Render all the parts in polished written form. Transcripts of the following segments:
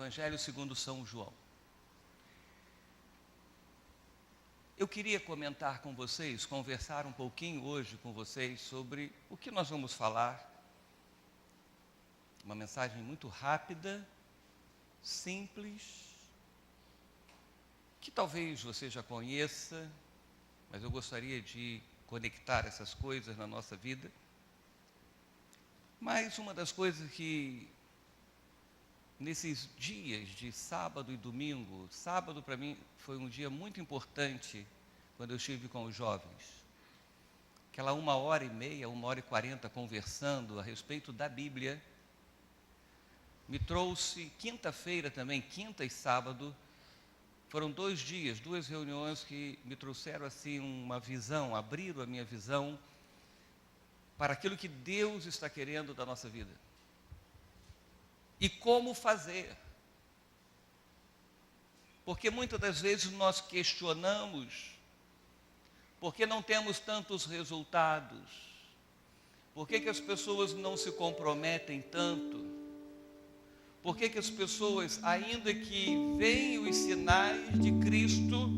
Evangelho segundo São João. Eu queria comentar com vocês, conversar um pouquinho hoje com vocês sobre o que nós vamos falar. Uma mensagem muito rápida, simples, que talvez você já conheça, mas eu gostaria de conectar essas coisas na nossa vida. Mas uma das coisas que, nesses dias de sábado e domingo, sábado para mim foi um dia muito importante quando eu estive com os jovens. Aquela 1h30, 1h40 conversando a respeito da Bíblia, me trouxe quinta-feira também, quinta e sábado, foram 2 dias, 2 reuniões que me trouxeram assim uma visão, abriram a minha visão para aquilo que Deus está querendo da nossa vida. E como fazer. Porque muitas das vezes nós questionamos, porque não temos tantos resultados, por que as pessoas não se comprometem tanto, por que as pessoas, ainda que veem os sinais de Cristo,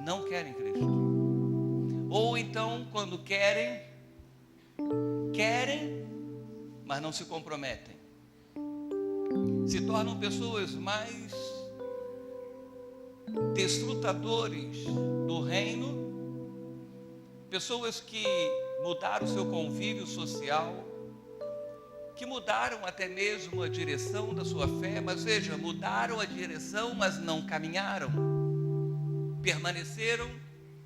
não querem Cristo. Ou então, quando querem, mas não se comprometem. Se tornam pessoas mais desfrutadores do reino, pessoas que mudaram o seu convívio social, que mudaram até mesmo a direção da sua fé, mas veja, mudaram a direção, mas não caminharam, permaneceram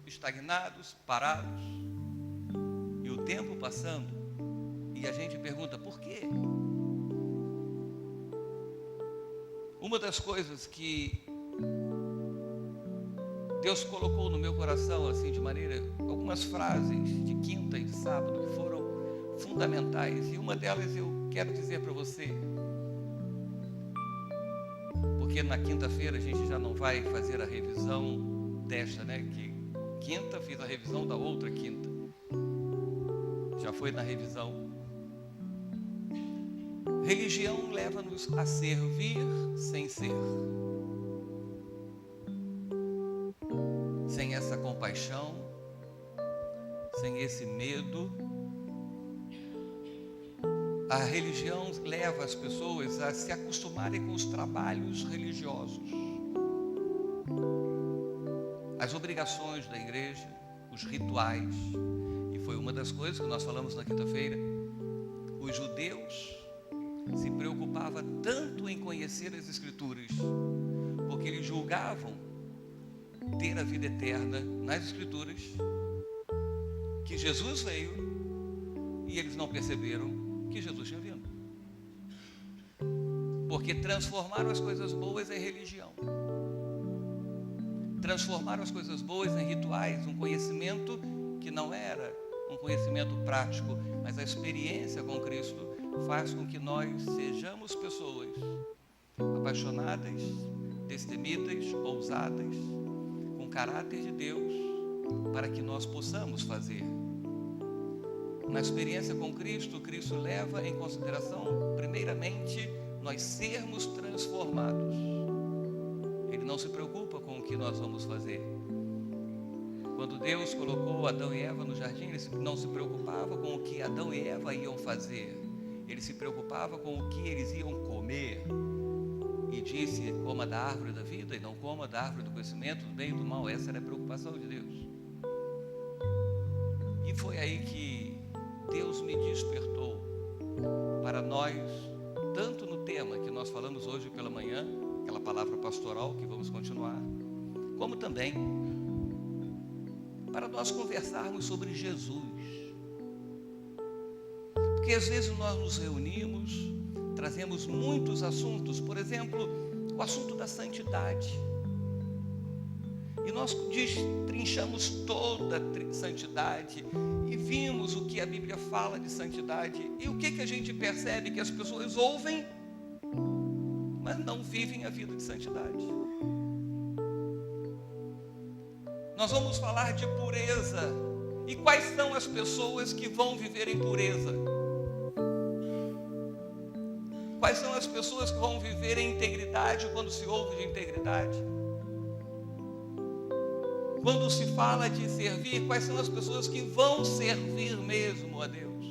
estagnados, parados, e o tempo passando, e a gente pergunta, por quê? Uma das coisas que Deus colocou no meu coração, assim, de maneira, algumas frases de quinta e de sábado, que foram fundamentais, e uma delas eu quero dizer para você, porque na quinta-feira a gente já não vai fazer a revisão desta, né, que quinta fiz a revisão da outra quinta, já foi na revisão. Religião leva-nos a servir sem ser, sem essa compaixão, sem esse medo. A religião leva as pessoas a se acostumarem com os trabalhos religiosos, as obrigações da igreja, os rituais. E foi uma das coisas que nós falamos na quinta-feira. Os judeus se preocupavam tanto em conhecer as Escrituras, porque eles julgavam ter a vida eterna nas Escrituras, que Jesus veio, e eles não perceberam que Jesus tinha vindo, porque transformaram as coisas boas em religião, transformaram as coisas boas em rituais, um conhecimento que não era um conhecimento prático, mas a experiência com Cristo faz com que nós sejamos pessoas apaixonadas, destemidas, ousadas, com caráter de Deus, para que nós possamos fazer. Na experiência com Cristo, Cristo leva em consideração, primeiramente, nós sermos transformados. Ele não se preocupa com o que nós vamos fazer. Quando Deus colocou Adão e Eva no jardim, Ele não se preocupava com o que Adão e Eva iam fazer. Ele se preocupava com o que eles iam comer. E disse, coma da árvore da vida e não coma da árvore do conhecimento do bem e do mal. Essa era a preocupação de Deus. E foi aí que Deus me despertou para nós, tanto no tema que nós falamos hoje pela manhã, aquela palavra pastoral que vamos continuar, como também para nós conversarmos sobre Jesus. Porque às vezes nós nos reunimos, trazemos muitos assuntos, por exemplo, o assunto da santidade. E nós destrinchamos toda a santidade e vimos o que a Bíblia fala de santidade. E o que a gente percebe? Que as pessoas ouvem, mas não vivem a vida de santidade. Nós vamos falar de pureza. E quais são as pessoas que vão viver em pureza? Quais são as pessoas que vão viver em integridade quando se ouve de integridade? Quando se fala de servir, quais são as pessoas que vão servir mesmo a Deus?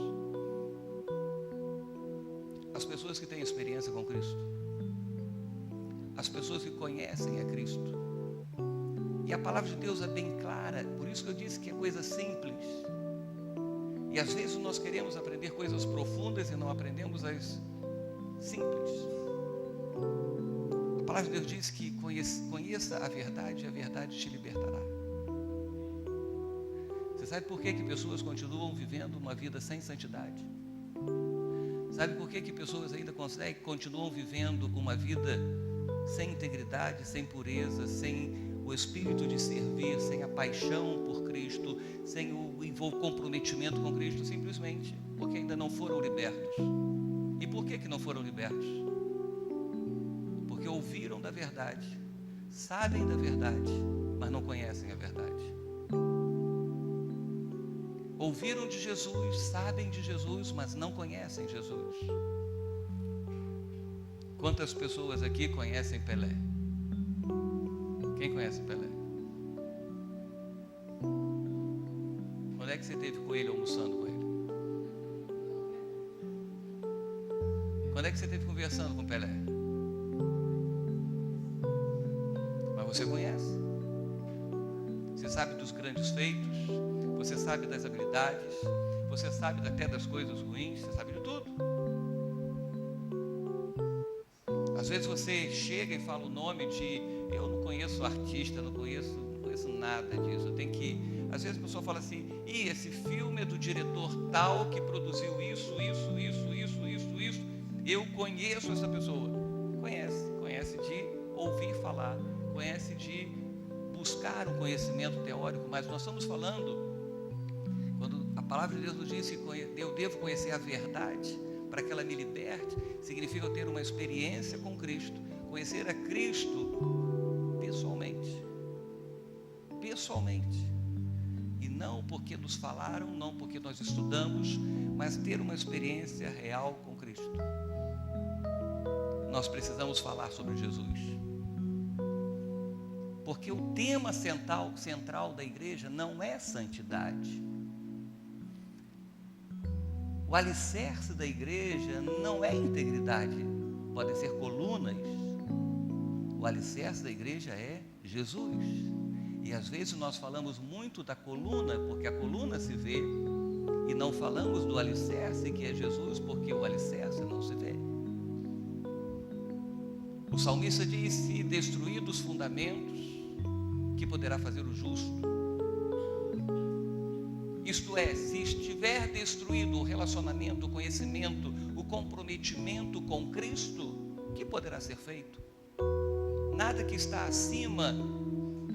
As pessoas que têm experiência com Cristo. As pessoas que conhecem a Cristo. E a palavra de Deus é bem clara, por isso que eu disse que é coisa simples. E às vezes nós queremos aprender coisas profundas e não aprendemos as simples. A palavra de Deus diz que conheça a verdade e a verdade te libertará. Você sabe por que pessoas continuam vivendo uma vida sem santidade? Sabe por que pessoas ainda continuam vivendo uma vida sem integridade, sem pureza, sem o espírito de servir, sem a paixão por Cristo, sem o comprometimento com Cristo? Simplesmente porque ainda não foram libertos. E por que não foram libertos? Porque ouviram da verdade, sabem da verdade, mas não conhecem a verdade. Ouviram de Jesus, sabem de Jesus, mas não conhecem Jesus. Quantas pessoas aqui conhecem Pelé? Quem conhece Pelé? Quando é que você esteve com ele, almoçando com ele? Quando é que você esteve conversando com Pelé? Mas você conhece. Você sabe dos grandes feitos, você sabe das habilidades, você sabe até das coisas ruins, você sabe de tudo. Às vezes você chega e fala o nome de, eu não conheço o artista, não conheço nada disso. Às vezes a pessoa fala assim, esse filme é do diretor tal que produziu isso. Eu conheço essa pessoa. Conhece de ouvir falar, conhece de buscar um conhecimento teórico, mas nós estamos falando, quando a palavra de Deus nos diz que eu devo conhecer a verdade para que ela me liberte, significa eu ter uma experiência com Cristo, conhecer a Cristo pessoalmente, e não porque nos falaram, não porque nós estudamos, mas ter uma experiência real com Cristo. Nós precisamos falar sobre Jesus, porque o tema central da igreja não é santidade. O alicerce da igreja não é integridade, podem ser colunas. O alicerce da igreja é Jesus. E às vezes nós falamos muito da coluna, porque a coluna se vê, e não falamos do alicerce, que é Jesus, porque o alicerce não se vê. O salmista diz, se destruídos os fundamentos, que poderá fazer o justo? Isto é, se estiver destruído o relacionamento, o conhecimento, o comprometimento com Cristo, o que poderá ser feito? Nada que está acima,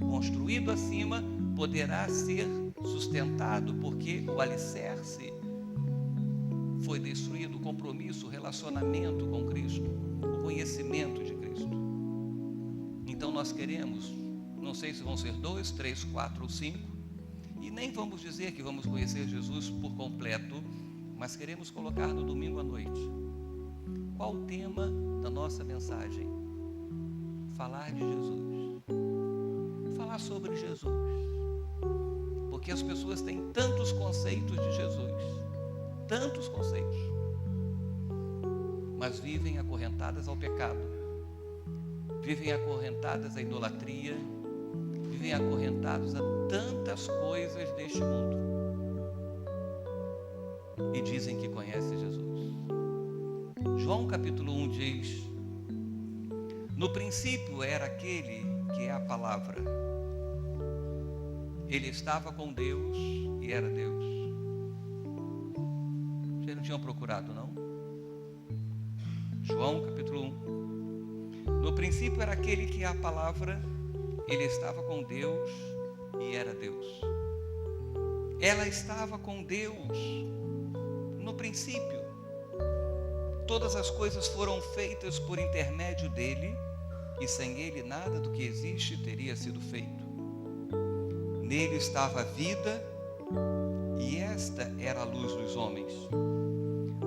construído acima, poderá ser sustentado, porque o alicerce foi destruído, o compromisso, o relacionamento com Cristo, o conhecimento de Cristo. Então nós queremos, não sei se vão ser 2, 3, 4 ou 5, e nem vamos dizer que vamos conhecer Jesus por completo, mas queremos colocar no domingo à noite. Qual o tema da nossa mensagem? Falar de Jesus. Falar sobre Jesus. Porque as pessoas têm tantos conceitos de Jesus, tantos conceitos, mas vivem acorrentadas ao pecado, vivem acorrentadas à idolatria, vivem acorrentados a tantas coisas deste mundo e dizem que conhecem Jesus. João capítulo 1 diz, no princípio era aquele que é a palavra, ele estava com Deus e era Deus. Vocês não tinham procurado, não? João capítulo 1, no princípio era aquele que é a palavra, ele estava com Deus e era Deus. Ela estava com Deus no princípio. Todas as coisas foram feitas por intermédio dele, e sem ele nada do que existe teria sido feito. Nele estava a vida, e esta era a luz dos homens.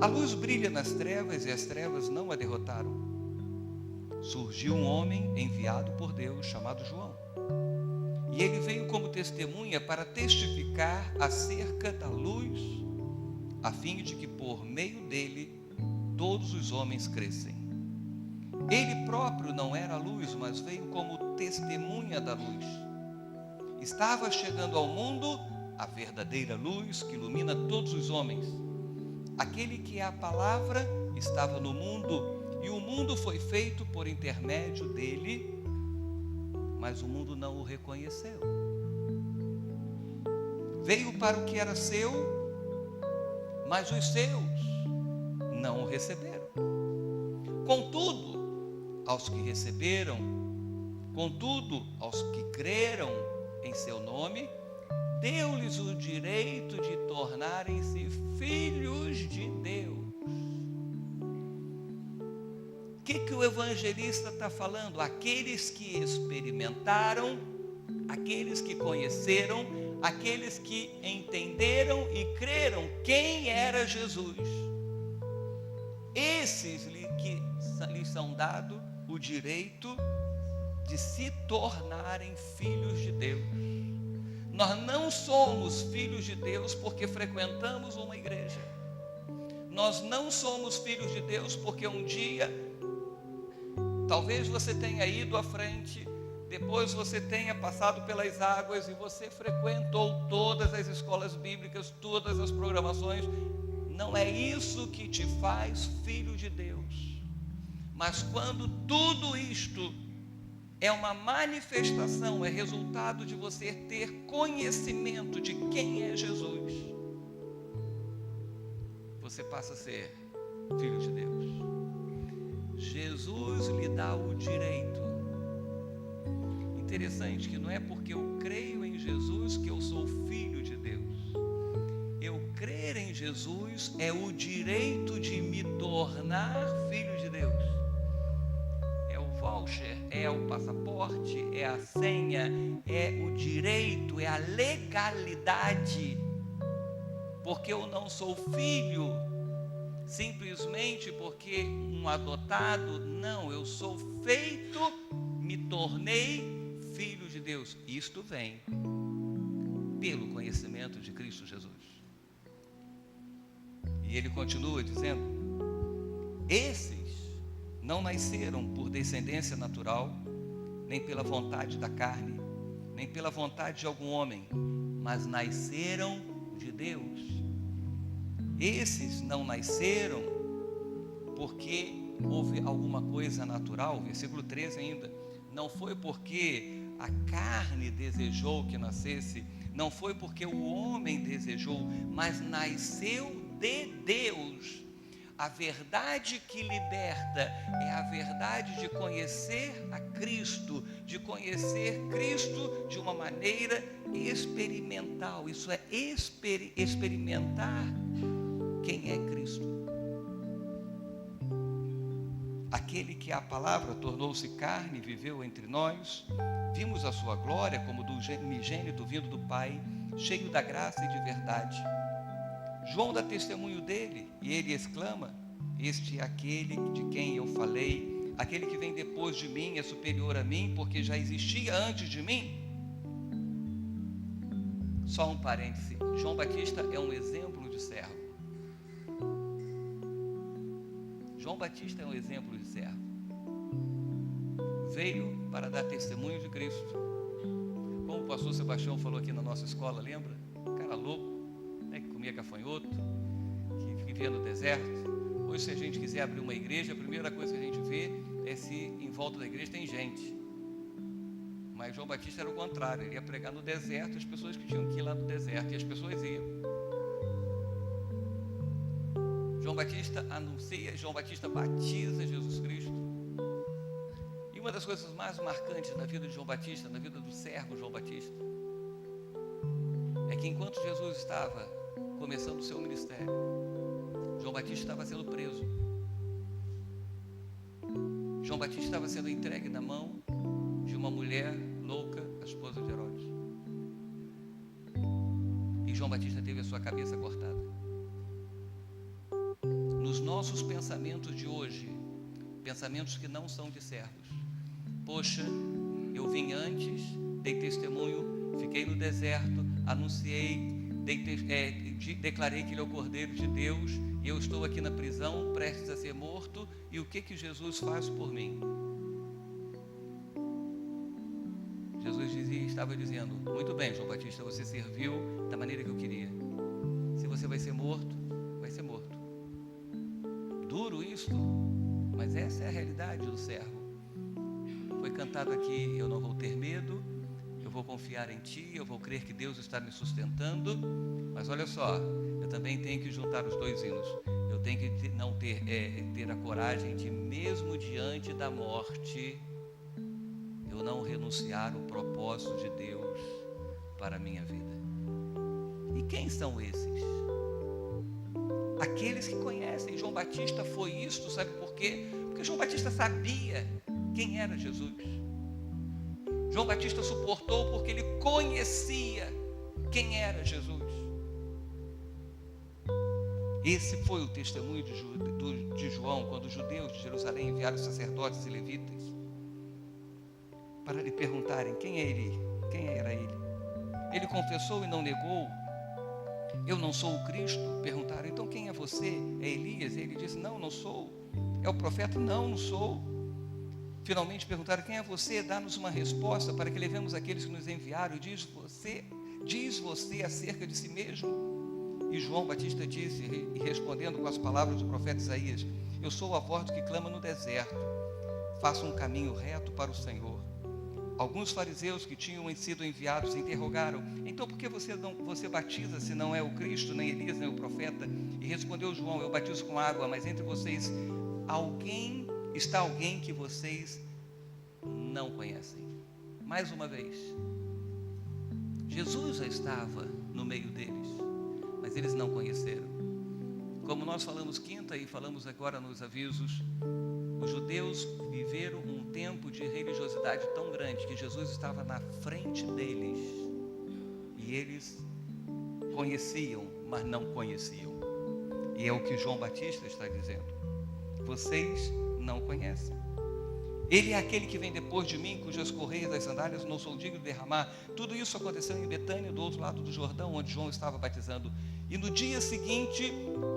A luz brilha nas trevas e as trevas não a derrotaram. Surgiu um homem enviado por Deus chamado João. E ele veio como testemunha para testificar acerca da luz, a fim de que por meio dele todos os homens crescem. Ele próprio não era a luz, mas veio como testemunha da luz. Estava chegando ao mundo a verdadeira luz que ilumina todos os homens. Aquele que é a palavra estava no mundo, e o mundo foi feito por intermédio dele, mas o mundo não o reconheceu. Veio para o que era seu, mas os seus não o receberam. Contudo, aos que receberam, contudo, aos que creram em seu nome, deu-lhes o direito de tornarem-se filhos de Deus. O que o evangelista está falando? Aqueles que experimentaram, aqueles que conheceram, aqueles que entenderam e creram quem era Jesus. Esses que lhes são dado o direito de se tornarem filhos de Deus. Nós não somos filhos de Deus porque frequentamos uma igreja. Nós não somos filhos de Deus porque um dia, talvez você tenha ido à frente, depois você tenha passado pelas águas e você frequentou todas as escolas bíblicas, todas as programações. Não é isso que te faz filho de Deus. Mas quando tudo isto é uma manifestação, é resultado de você ter conhecimento de quem é Jesus, você passa a ser filho de Deus. Jesus lhe dá o direito. Interessante que não é porque eu creio em Jesus que eu sou filho de Deus. Eu crer em Jesus é o direito de me tornar filho de Deus. Voucher, é o passaporte, é a senha, é o direito, é a legalidade, porque eu não sou filho simplesmente porque um adotado, não, eu sou feito, me tornei filho de Deus. Isto vem pelo conhecimento de Cristo Jesus. E ele continua dizendo: esses não nasceram por descendência natural, nem pela vontade da carne, nem pela vontade de algum homem, mas nasceram de Deus. Esses não nasceram porque houve alguma coisa natural, versículo 13 ainda, não foi porque a carne desejou que nascesse, não foi porque o homem desejou, mas nasceu de Deus. A verdade que liberta é a verdade de conhecer a Cristo, de conhecer Cristo de uma maneira experimental. Isso é experimentar quem é Cristo. Aquele que a palavra tornou-se carne e viveu entre nós, vimos a sua glória como do unigênito vindo do Pai, cheio da graça e de verdade. João dá testemunho dele e ele exclama: este é aquele de quem eu falei, aquele que vem depois de mim é superior a mim, porque já existia antes de mim. Só um parêntese, João Batista é um exemplo de servo. João Batista é um exemplo de servo. Veio para dar testemunho de Cristo. Como o pastor Sebastião falou aqui na nossa escola, lembra? Cara louco, que comia gafanhoto, que vivia no deserto. Hoje, se a gente quiser abrir uma igreja, a primeira coisa que a gente vê é se em volta da igreja tem gente. Mas João Batista era o contrário, ele ia pregar no deserto, as pessoas que tinham que ir lá no deserto, e as pessoas iam. João Batista anuncia, João Batista batiza Jesus Cristo. E uma das coisas mais marcantes na vida de João Batista, na vida do servo João Batista, é que enquanto Jesus estava começando o seu ministério, João Batista estava sendo preso. João Batista estava sendo entregue na mão de uma mulher louca, a esposa de Herodes. E João Batista teve a sua cabeça cortada. nossos pensamentos de hoje, pensamentos que não são de servos. Poxa, eu vim antes, dei testemunho, fiquei no deserto, anunciei, declarei que Ele é o Cordeiro de Deus, e eu estou aqui na prisão, prestes a ser morto, e o que Jesus faz por mim? Jesus estava dizendo: muito bem, João Batista, você serviu da maneira que eu queria. Se você vai ser morto, vai ser morto. Duro isso, mas essa é a realidade do servo. Foi cantado aqui: eu não vou ter medo, eu vou confiar em Ti, eu vou crer que Deus está me sustentando. Mas olha só, eu também tenho que juntar os dois hinos. Eu tenho que ter a coragem de, mesmo diante da morte, eu não renunciar o propósito de Deus para a minha vida. E quem são esses? Aqueles que conhecem. João Batista foi isto, sabe por quê? Porque João Batista sabia quem era Jesus. João Batista suportou porque ele conhecia quem era Jesus. Esse foi o testemunho de João, quando os judeus de Jerusalém enviaram sacerdotes e levitas para lhe perguntarem quem é ele, quem era ele. Ele confessou e não negou: eu não sou o Cristo. Perguntaram: então quem é você? É Elias? E ele disse: não, não sou. É o profeta? Não, não sou. Finalmente perguntaram: quem é você? Dá-nos uma resposta para que levemos aqueles que nos enviaram. Diz você acerca de si mesmo? E João Batista disse, e respondendo com as palavras do profeta Isaías: eu sou a voz que clama no deserto, faça um caminho reto para o Senhor. Alguns fariseus que tinham sido enviados interrogaram: então por que você batiza se não é o Cristo, nem Elias, nem o profeta? E respondeu João: eu batizo com água, mas entre vocês está alguém que vocês não conhecem. Mais uma vez, Jesus já estava no meio deles, mas eles não conheceram. Como nós falamos quinta e falamos agora nos avisos, os judeus viveram um tempo de religiosidade tão grande que Jesus estava na frente deles e eles conheciam, mas não conheciam. E é o que João Batista está dizendo: vocês não conhecem. Ele é aquele que vem depois de mim, cujas correias das sandálias não sou digno de derramar. Tudo isso aconteceu em Betânia, do outro lado do Jordão, onde João estava batizando. E no dia seguinte,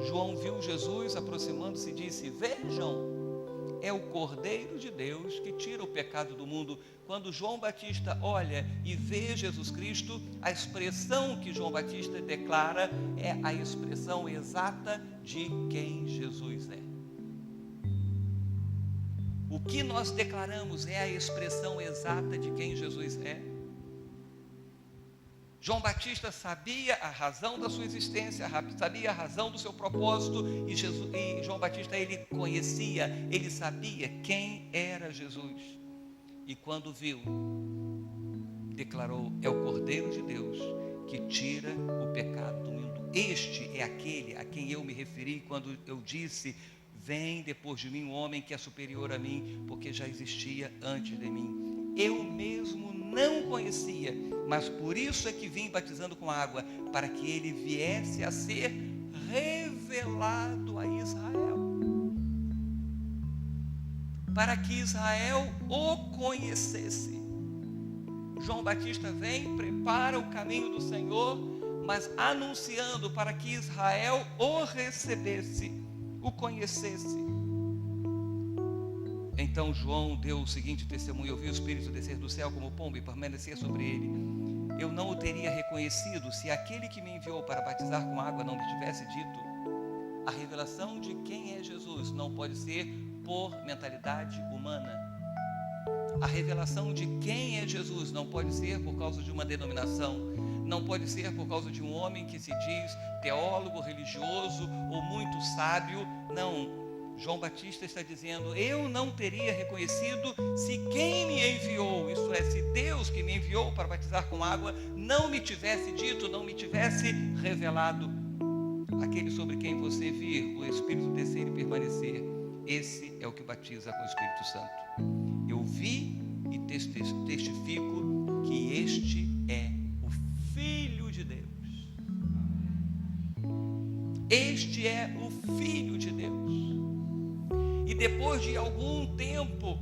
João viu Jesus aproximando-se e disse: vejam, é o Cordeiro de Deus que tira o pecado do mundo. Quando João Batista olha e vê Jesus Cristo, a expressão que João Batista declara é a expressão exata de quem Jesus é. O que nós declaramos é a expressão exata de quem Jesus é. João Batista sabia a razão da sua existência, sabia a razão do seu propósito, e João Batista, ele conhecia, ele sabia quem era Jesus. E quando viu, declarou: é o Cordeiro de Deus que tira o pecado do mundo. Este é aquele a quem eu me referi quando eu disse: vem depois de mim um homem que é superior a mim, porque já existia antes de mim. Eu mesmo não conhecia, mas por isso é que vim batizando com água, para que ele viesse a ser revelado a Israel. Para que Israel o conhecesse. João Batista vem, prepara o caminho do Senhor, mas anunciando para que Israel o recebesse, o conhecesse. Então João deu o seguinte testemunho: eu vi o Espírito descer do céu como pomba e permanecer sobre ele. Eu não o teria reconhecido se aquele que me enviou para batizar com água não lhe tivesse dito. A revelação de quem é Jesus não pode ser por mentalidade humana. A revelação de quem é Jesus não pode ser por causa de uma denominação, não pode ser por causa de um homem que se diz teólogo, religioso ou muito sábio. Não. João Batista está dizendo: eu não teria reconhecido se quem me enviou, isto é, se Deus que me enviou para batizar com água, não me tivesse dito, não me tivesse revelado. Aquele sobre quem você vir o Espírito descer e permanecer, esse é o que batiza com o Espírito Santo. Eu vi e testifico que este é o Filho de Deus. Este é o Filho de Deus. depois de algum tempo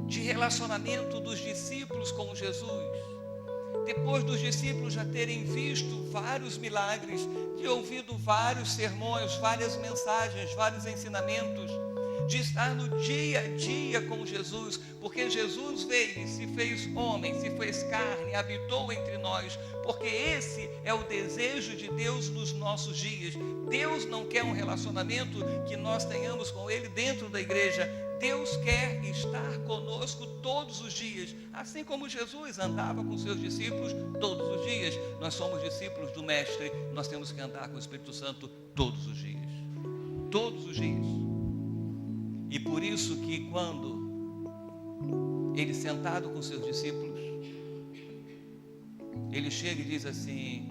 de relacionamento dos discípulos com Jesus, depois dos discípulos já terem visto vários milagres, de ouvido vários sermões, várias mensagens, vários ensinamentos, de estar no dia a dia com Jesus, porque Jesus veio, se fez homem, se fez carne, habitou entre nós, porque esse é o desejo de Deus nos nossos dias. Deus não quer um relacionamento que nós tenhamos com Ele dentro da igreja. Deus quer estar conosco todos os dias, assim como Jesus andava com seus discípulos todos os dias. Nós somos discípulos do Mestre, nós temos que andar com o Espírito Santo todos os dias. Todos os dias. E por isso que quando ele sentado com seus discípulos, ele chega e diz assim: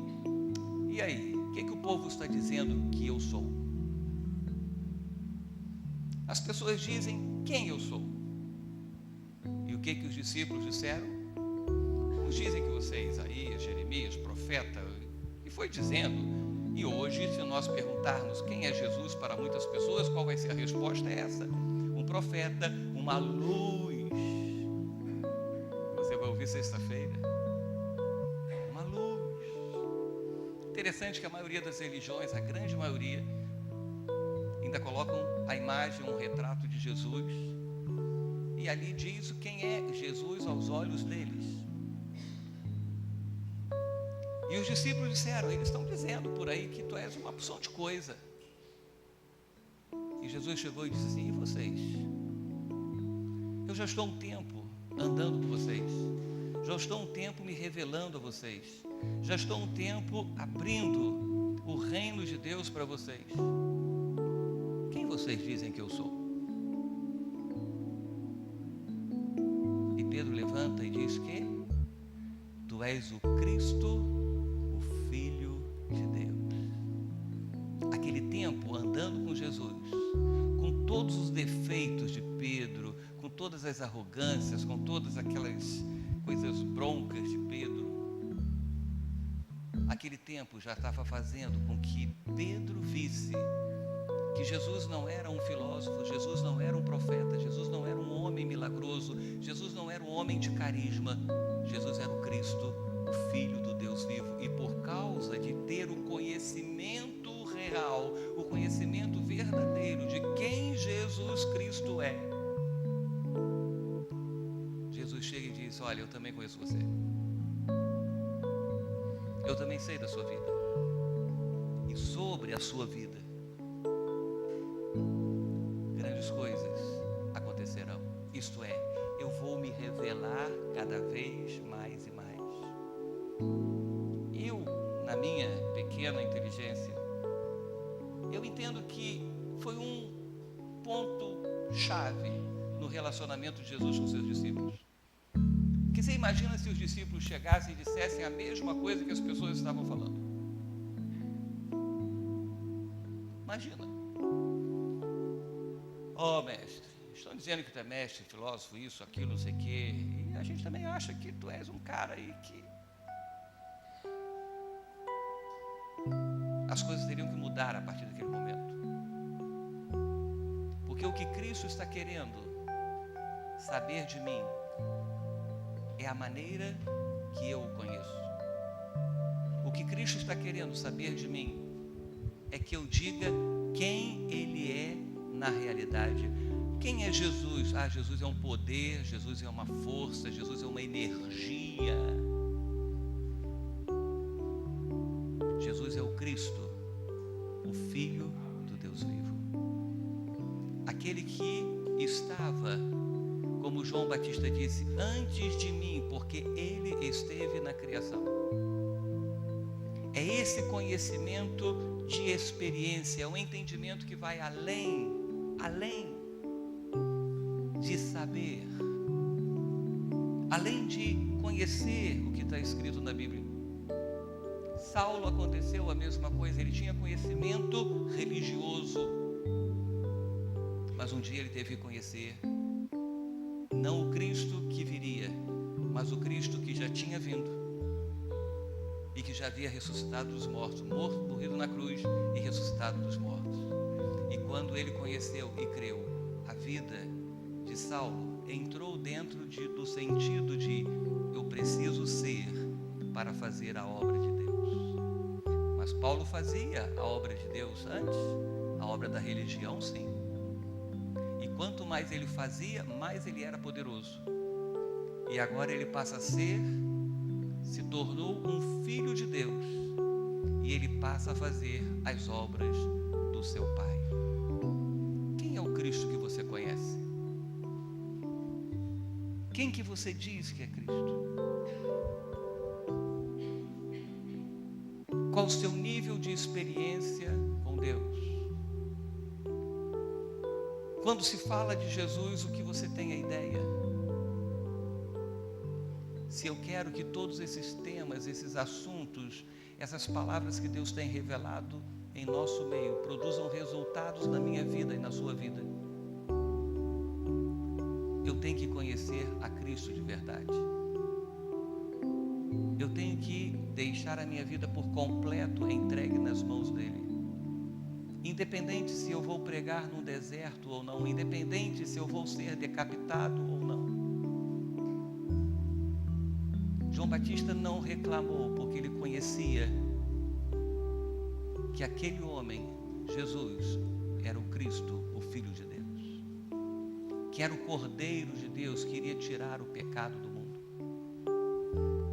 e aí, o que o povo está dizendo que eu sou? As pessoas dizem quem eu sou. E o que os discípulos disseram? Uns dizem que você é Isaías, Jeremias, profeta, e foi dizendo. E hoje, se nós perguntarmos quem é Jesus para muitas pessoas, qual vai ser a resposta? É essa: um profeta, uma luz. Você vai ouvir sexta-feira. Uma luz. Interessante que a maioria das religiões, a grande maioria, ainda colocam a imagem, um retrato de Jesus, e ali diz quem é Jesus aos olhos deles. E os discípulos disseram: eles estão dizendo por aí que tu és uma opção de coisa. E Jesus chegou e disse assim: e vocês? Eu já estou um tempo andando com vocês, já estou um tempo me revelando a vocês, já estou um tempo abrindo o reino de Deus para vocês. Quem vocês dizem que eu sou? E Pedro levanta e diz que tu és o Cristo, o Filho de Deus. Aquele tempo andando com Jesus, com todos os defeitos de Pedro, com todas as arrogâncias, com todas aquelas coisas broncas de Pedro, aquele tempo já estava fazendo com que Pedro visse que Jesus não era um filósofo, Jesus não era um profeta, Jesus não era um homem milagroso, Jesus não era um homem de carisma, Jesus era o Cristo, o Filho do Deus vivo. E por causa de ter o conhecimento real, o conhecimento verdadeiro de quem Jesus Cristo é, Jesus chega e diz: olha, eu também conheço você, eu também sei da sua vida, e sobre a sua vida grandes coisas acontecerão. Isto é, eu vou me revelar cada vez mais e mais. Eu, na minha pequena inteligência, eu entendo que foi um ponto chave no relacionamento de Jesus com seus discípulos. Porque você imagina se os discípulos chegassem e dissessem a mesma coisa que as pessoas estavam falando. Imagina. Oh, mestre, estão dizendo que tu é mestre, filósofo, isso, aquilo, não sei o quê. E a gente também acha que tu és um cara aí que... As coisas teriam que mudar a partir daquele momento. Porque o que Cristo está querendo saber de mim é a maneira que eu o conheço. O que Cristo está querendo saber de mim é que eu diga quem Ele é na realidade. Quem é Jesus? Ah, Jesus é um poder, Jesus é uma força, Jesus é uma energia. Jesus é o Cristo, o Filho do Deus vivo. Aquele que estava, como João Batista disse, antes de mim, porque Ele esteve na criação. É esse conhecimento de experiência, um entendimento que vai além de saber, além de conhecer o que está escrito na Bíblia. Saulo aconteceu a mesma coisa, ele tinha conhecimento religioso, mas um dia ele teve que conhecer não o Cristo que viria, mas o Cristo que já tinha vindo e que já havia ressuscitado dos mortos, morrido na cruz e ressuscitado dos mortos. E quando ele conheceu e creu, a vida de Saulo entrou dentro do sentido de eu preciso ser para fazer a obra de Deus. Mas Paulo fazia a obra de Deus antes, a obra da religião, sim. E quanto mais ele fazia, mais ele era poderoso. E agora ele passa a se tornou um filho de Deus. E ele passa a fazer as obras do seu Pai. Quem é o Cristo que você conhece? Quem que você diz que é Cristo? Qual o seu nível de experiência com Deus? Quando se fala de Jesus, o que você tem a ideia? Se eu quero que todos esses temas, esses assuntos, essas palavras que Deus tem revelado em nosso meio, produzam resultados na minha vida e na sua vida, eu tenho que conhecer a Cristo de verdade. Eu tenho que deixar a minha vida por completo entregue nas mãos dele. Independente se eu vou pregar num deserto ou não, independente se eu vou ser decapitado ou não. João Batista não reclamou, porque ele conhecia que aquele homem, Jesus, era o Cristo, o Filho de Deus, que era o Cordeiro de Deus que iria tirar o pecado do mundo.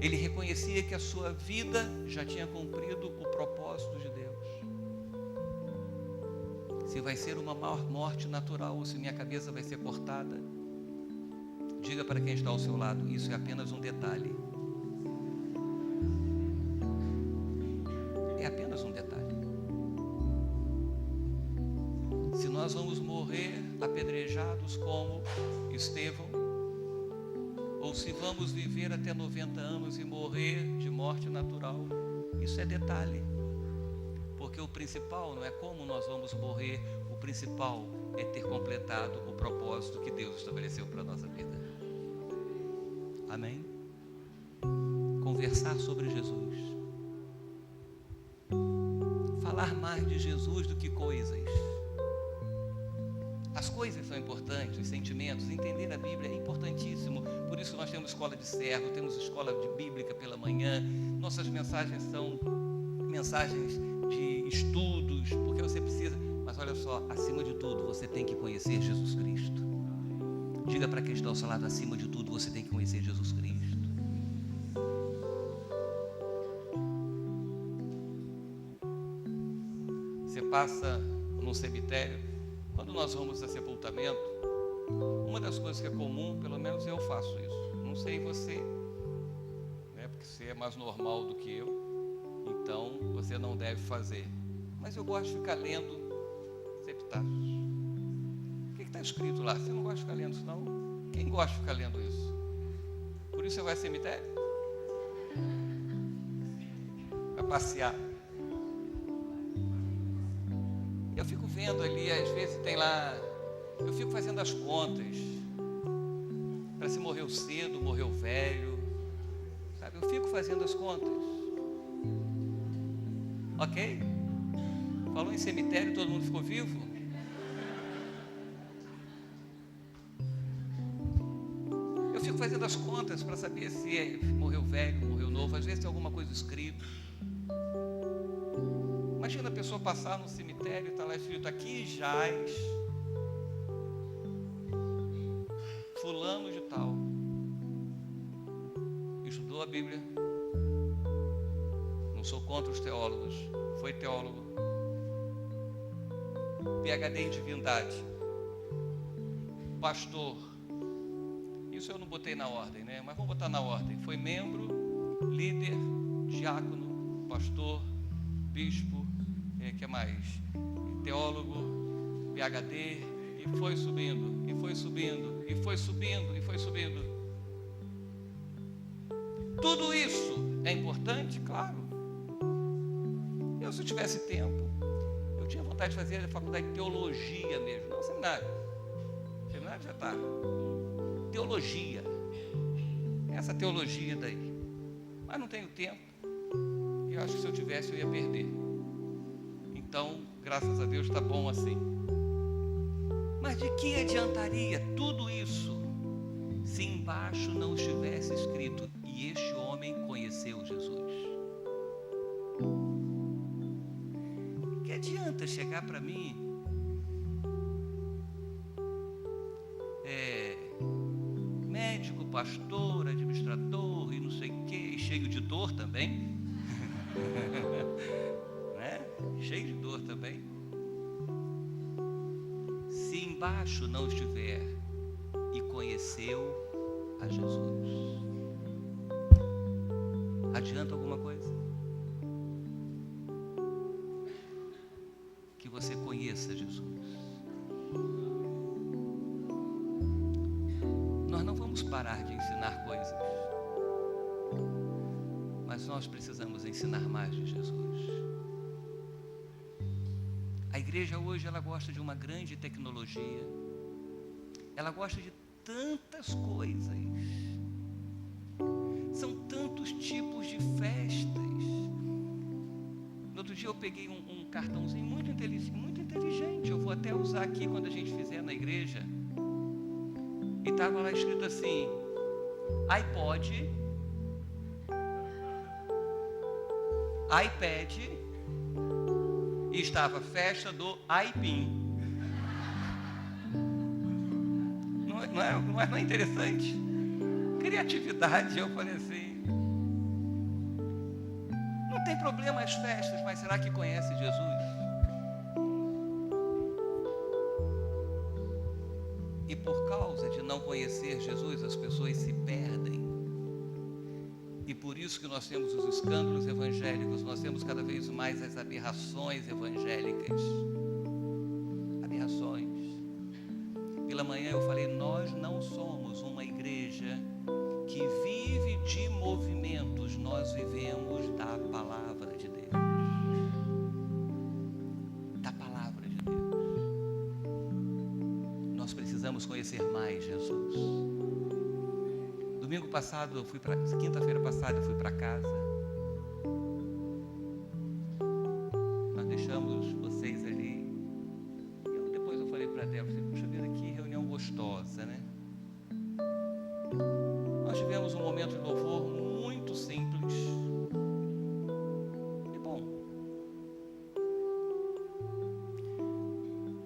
Ele reconhecia que a sua vida já tinha cumprido o propósito de Deus. Se vai ser uma morte natural ou se minha cabeça vai ser cortada, diga para quem está ao seu lado, isso é apenas um detalhe. É apenas um detalhe. Se nós vamos morrer apedrejados como Estevão, ou se vamos viver até 90 anos e morrer de morte natural, isso é detalhe. Porque o principal não é como nós vamos morrer, o principal é ter completado o propósito que Deus estabeleceu para a nossa vida. Amém? Conversar sobre Jesus. Falar mais de Jesus do que coisas. As coisas são importantes, os sentimentos, entender a Bíblia é importantíssimo. Por isso nós temos escola de servo, temos escola de bíblica pela manhã. Nossas mensagens são mensagens de estudos, porque você precisa. Mas olha só, acima de tudo, você tem que conhecer Jesus Cristo. Diga para quem está ao seu lado, acima de tudo, você tem que conhecer Jesus Cristo. Você passa num cemitério, quando nós vamos a sepultamento, uma das coisas que é comum, pelo menos eu faço isso, não sei você, né, porque você é mais normal do que eu, então você não deve fazer, mas eu gosto de ficar lendo os epitáfios. O que está escrito lá? Você não gosta de ficar lendo isso, não? Quem gosta de ficar lendo isso? Por isso você vai ao cemitério? Vai passear. Eu fico vendo ali, às vezes tem lá, eu fico fazendo as contas, para se morreu cedo, morreu velho, sabe? Eu fico fazendo as contas. Ok? Falou em cemitério, todo mundo ficou vivo? Eu fico fazendo as contas para saber se morreu velho, morreu novo, às vezes tem alguma coisa escrita. Imagina a pessoa passar no cemitério e está lá escrito, aqui jaz fulano de tal. Estudou a Bíblia. Não sou contra os teólogos. Foi teólogo. PhD em divindade. Pastor. Isso eu não botei na ordem, né? Mas vamos botar na ordem. Foi membro, líder, diácono, pastor, bispo, que mais? Teólogo, PhD, e foi subindo, e foi subindo, e foi subindo, e foi subindo. Tudo isso é importante? Claro. Eu, se eu tivesse tempo, eu tinha vontade de fazer a faculdade de teologia mesmo, não seminário. Seminário já está. Teologia. Essa teologia daí. Mas não tenho tempo. E eu acho que se eu tivesse, eu ia perder. Então, graças a Deus, está bom assim. de que adiantaria tudo isso se embaixo não estivesse escrito: e este homem conheceu Jesus? Que adianta chegar para mim, médico, pastor, administrador e não sei o que, cheio de dor também, né? Cheio de dor também. Se embaixo não estiver e conheceu a Jesus, adianta alguma coisa? Que você conheça Jesus. Nós não vamos parar de ensinar coisas, mas nós precisamos ensinar mais de Jesus. A igreja hoje, ela gosta de uma grande tecnologia, ela gosta de tantas coisas, são tantos tipos de festas. No outro dia eu peguei um cartãozinho muito inteligente, eu vou até usar aqui quando a gente fizer na igreja, e estava lá escrito assim: iPod, iPad, e estava festa do iPin. Não é interessante? Criatividade. Eu falei assim, não tem problema as festas, mas será que conhece Jesus? E por causa de não conhecer Jesus, as pessoas se perdem. E por isso que nós temos os escândalos evangélicos, nós temos cada vez mais as aberrações evangélicas. Aberrações. Pela manhã eu falei, nós não somos uma igreja que vive de movimentos, nós vivemos da palavra de Deus. Da palavra de Deus. Nós precisamos conhecer mais Jesus. Domingo passado, quinta-feira passada, eu fui para casa. Nós deixamos vocês ali. Depois eu falei para a Débora, puxa vida, que reunião gostosa, né? Nós tivemos um momento de louvor muito simples e bom.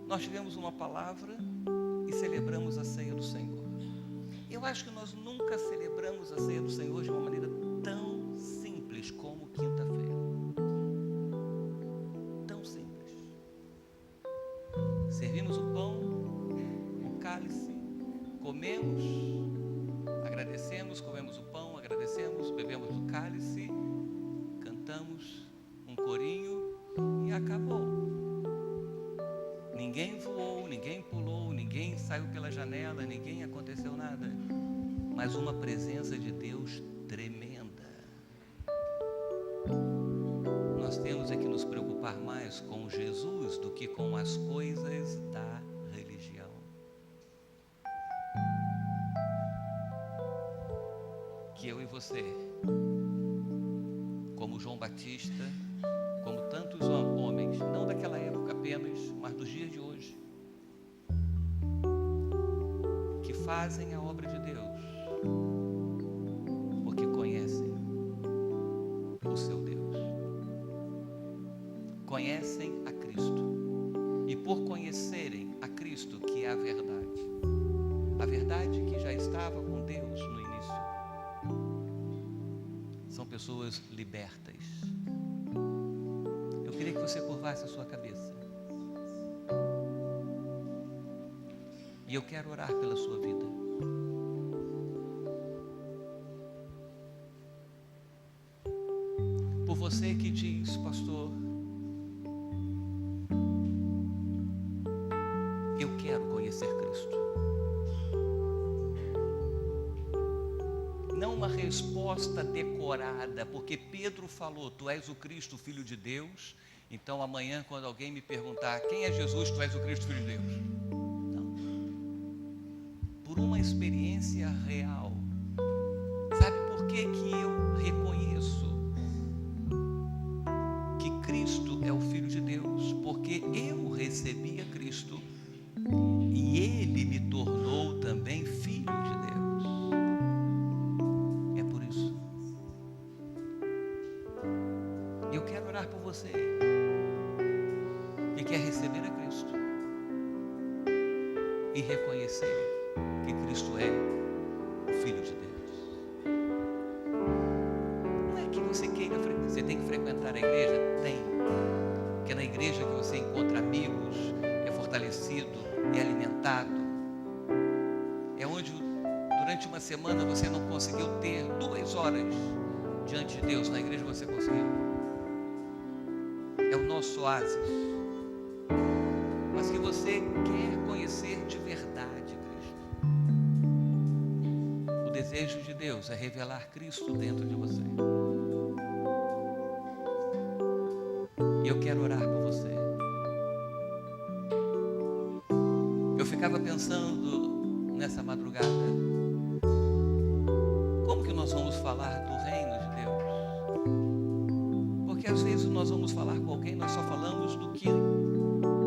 Nós tivemos uma palavra e celebramos a ceia do Senhor. Eu acho que nós nunca celebramos a ceia do Senhor de uma maneira tão simples como quinta-feira. Tão simples. Servimos o pão, o cálice, comemos, agradecemos, comemos o pão, agradecemos, bebemos do cálice, cantamos um corinho e acabou. Ninguém voou, ninguém pulou, ninguém saiu pela janela, ninguém aconteceu nada. Mas uma presença de Deus tremenda. Nós temos é que nos preocupar mais com Jesus do que com as coisas da religião. Que eu e você, como João Batista, como tantos homens, não daquela época apenas, mas dos dias de hoje, que fazem a obra de Deus, porque conhecem o seu Deus, conhecem a Cristo, e por conhecerem a Cristo, que é a verdade que já estava com Deus no início, são pessoas libertas. Eu queria que você curvasse a sua cabeça. E eu quero orar pela sua vida. Por você que diz, pastor, eu quero conhecer Cristo. Não uma resposta decorada, porque Pedro falou, tu és o Cristo, Filho de Deus. Então amanhã, quando alguém me perguntar, quem é Jesus, tu és o Cristo, Filho de Deus? Não. Por uma experiência real. Sabe por que eu reconheço que Cristo é o Filho de Deus? Porque eu recebi a Cristo e você que quer receber a Cristo e reconhecer que Cristo é o Filho de Deus. Não é que você queira, você tem que frequentar a igreja? Tem. Porque é na igreja que você encontra amigos, é fortalecido, é alimentado. É onde durante uma semana você não conseguiu ter 2 horas diante de Deus, na igreja você conseguiu. É o nosso oásis. Mas que você quer conhecer de verdade Cristo. O desejo de Deus é revelar Cristo dentro de você. E eu quero orar por você. Eu ficava pensando nessa madrugada, como que nós vamos falar do reino de Deus? Porque às vezes nós vamos falar com alguém, nós só falamos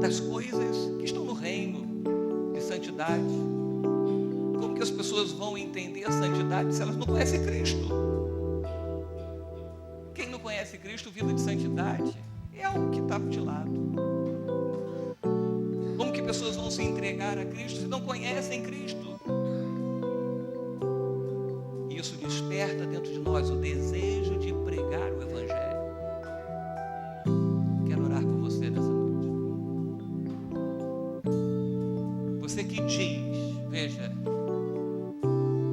das coisas que estão no reino de santidade. Como que as pessoas vão entender a santidade se elas não conhecem Cristo? Quem não conhece Cristo, vida de santidade é algo que está de lado. Como que pessoas vão se entregar a Cristo se não conhecem Cristo? Isso desperta dentro de nós o desejo de pregar o Evangelho. Quero orar por você nessa noite. Você que diz, veja,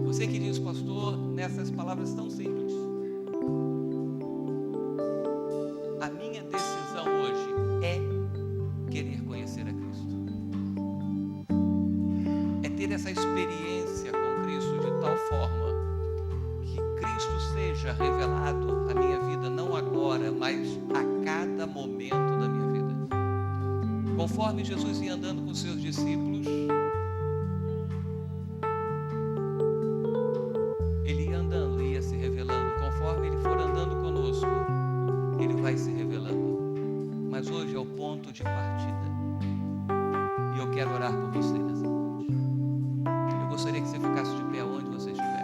você que diz, pastor, nessas palavras tão simples, a minha decisão hoje é querer conhecer a Cristo. É ter essa experiência com Cristo de tal forma Cristo seja revelado à minha vida, não agora, mas a cada momento da minha vida. Conforme Jesus ia andando com seus discípulos, Ele ia andando, ia se revelando. Conforme Ele for andando conosco, Ele vai se revelando. Mas hoje é o ponto de partida. E eu quero orar por você nessa noite. Eu gostaria que você ficasse de pé onde você estiver.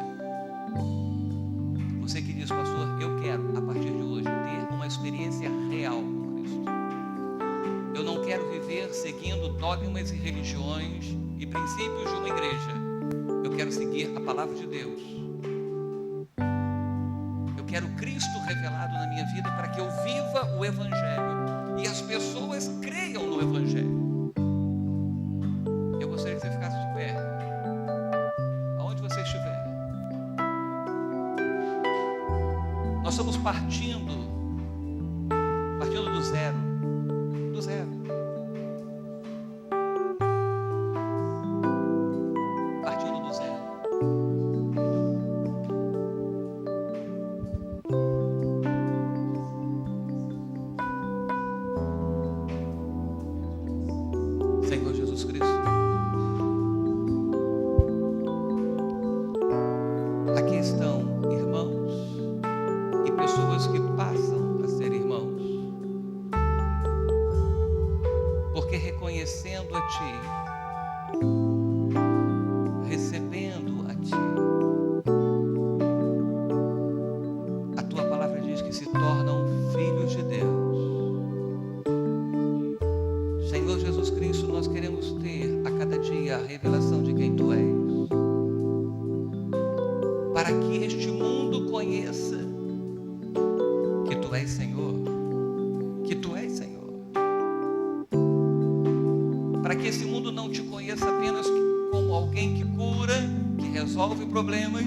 Você que diz, pastor, eu quero, a partir de hoje, ter uma experiência real com Cristo. Eu não quero viver seguindo dogmas e religiões e princípios de uma igreja. Eu quero seguir a palavra de Deus. Eu quero Cristo revelado na minha vida para que eu viva o Evangelho e as pessoas creiam no Evangelho. Eu gostaria que você ficasse de pé, aonde você estiver. Nós estamos partindo do zero, partindo do zero. Senhor Jesus Cristo, aqui estão irmãos e pessoas que passam a ser irmãos, porque reconhecendo a Ti, recebendo a Ti, a Tua palavra diz que se tornam filhos de Deus. Senhor Jesus Cristo, nós queremos ter a cada dia a revelação de quem Tu és, para que este mundo conheça que Tu és Senhor, que Tu és Senhor, para que esse mundo não Te conheça apenas como alguém que cura, que resolve problemas,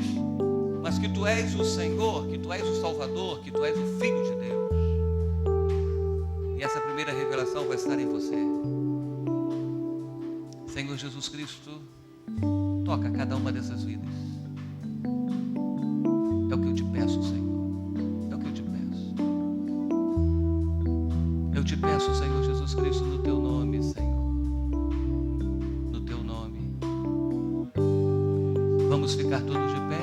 mas que Tu és o Senhor, que Tu és o Salvador, que Tu és o Filho de Deus. E essa primeira revelação vai estar em você. Senhor Jesus Cristo, toca cada uma dessas vidas. É o que eu Te peço, Senhor. É o que eu Te peço. Eu Te peço, Senhor Jesus Cristo, no Teu nome, Senhor. No Teu nome. Vamos ficar todos de pé.